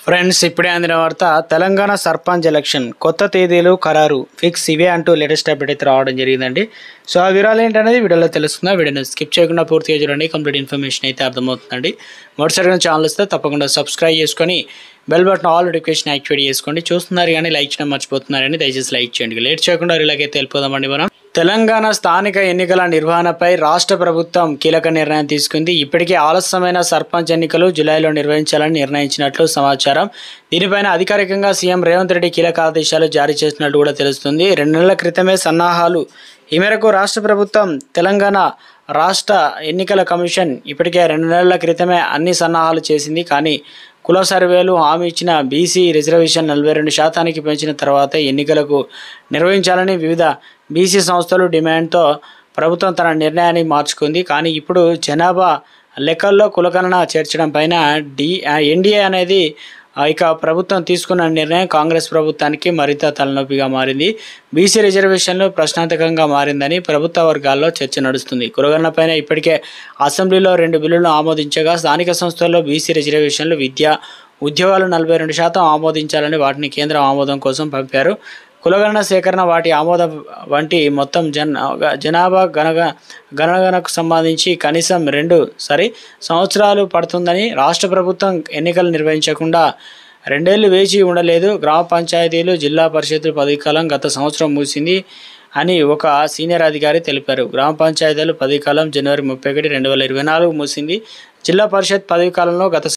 Friends ఇప్పుడే అందిన వార్త తెలంగాణ సర్పంచ్ ఎలక్షన్ కొత్త తేదీలు ఖరారు ఫిక్స్ ఇవే అంటూ లేటెస్ట్ అప్డేట్ అయితే రావడం జరిగిందండి. సో ఆ వివరాలు ఏంటనేది వీడియోలో తెలుస్తుందా. వీడియోని స్కిప్ చేయకుండా పూర్తిగా చూడండి, కంప్లీట్ ఇన్ఫర్మేషన్ అయితే అర్థమవుతుందండి. మొదటిసారిగా ఛానల్ వస్తే తప్పకుండా సబ్స్క్రైబ్ చేసుకొని bell button all notification activate చేసుకోండి. చూస్తున్నారు కానీ లైక్ చేయడం మర్చిపోతున్నారని దయచేసి లైక్ చేయండి. లేట్ చేయకుండా ఇలాగైతే వెళ్ళిపోదామండి. మనం తెలంగాణ స్థానిక ఎన్నికల నిర్వహణపై రాష్ట్ర ప్రభుత్వం కీలక నిర్ణయం తీసుకుంది. ఇప్పటికే ఆలస్యమైన సర్పంచ్ ఎన్నికలు జూలైలో నిర్వహించాలని నిర్ణయించినట్లు సమాచారం. దీనిపైన అధికారికంగా సీఎం రేవంత్ రెడ్డి కీలక ఆదేశాలు జారీ చేసినట్టు కూడా తెలుస్తుంది. 2 నెలల క్రితమే సన్నాహాలు. ఈ మేరకు రాష్ట్ర ప్రభుత్వం తెలంగాణ రాష్ట్ర ఎన్నికల కమిషన్ ఇప్పటికే 2 నెలల క్రితమే అన్ని సన్నాహాలు చేసింది. కానీ కుల సర్వేలు హామీ ఇచ్చిన బీసీ రిజర్వేషన్ 42% పెంచిన తర్వాత ఎన్నికలకు నిర్వహించాలని వివిధ బీసీ సంస్థలు డిమాండ్తో ప్రభుత్వం తన నిర్ణయాన్ని మార్చుకుంది. కానీ ఇప్పుడు జనాభా లెక్కల్లో కులగణన చేర్చడం పైన ఎన్డీఏ అనేది ఇక ప్రభుత్వం తీసుకున్న నిర్ణయం కాంగ్రెస్ ప్రభుత్వానికి మరింత తలనొప్పిగా మారింది. బీసీ రిజర్వేషన్లు ప్రశ్నార్థకంగా మారిందని ప్రభుత్వ వర్గాల్లో చర్చ నడుస్తుంది. కులగణనపైన ఇప్పటికే అసెంబ్లీలో 2 బిల్లులను ఆమోదించగా స్థానిక సంస్థల్లో బీసీ రిజర్వేషన్లు, విద్య, ఉద్యోగాలు 42% ఆమోదించాలని వాటిని కేంద్రం ఆమోదం కోసం పంపారు. కులగణన సేకరణ, వాటి ఆమోదం వంటి మొత్తం జనాభా గణనకు సంబంధించి కనీసం 2 సంవత్సరాలు పడుతుందని రాష్ట్ర ప్రభుత్వం ఎన్నికలు నిర్వహించకుండా 2 ఏళ్లు వేచి ఉండలేదు. గ్రామ పంచాయతీలు, జిల్లా పరిషత్తుల పదవీకాలం గత సంవత్సరం ముగిసింది అని ఒక సీనియర్ అధికారి తెలిపారు. గ్రామ పంచాయతీలు పదవీకాలం జనవరి 31, 2024 ముగిసింది. జిల్లా పరిషత్ పదవీకాలంలో గత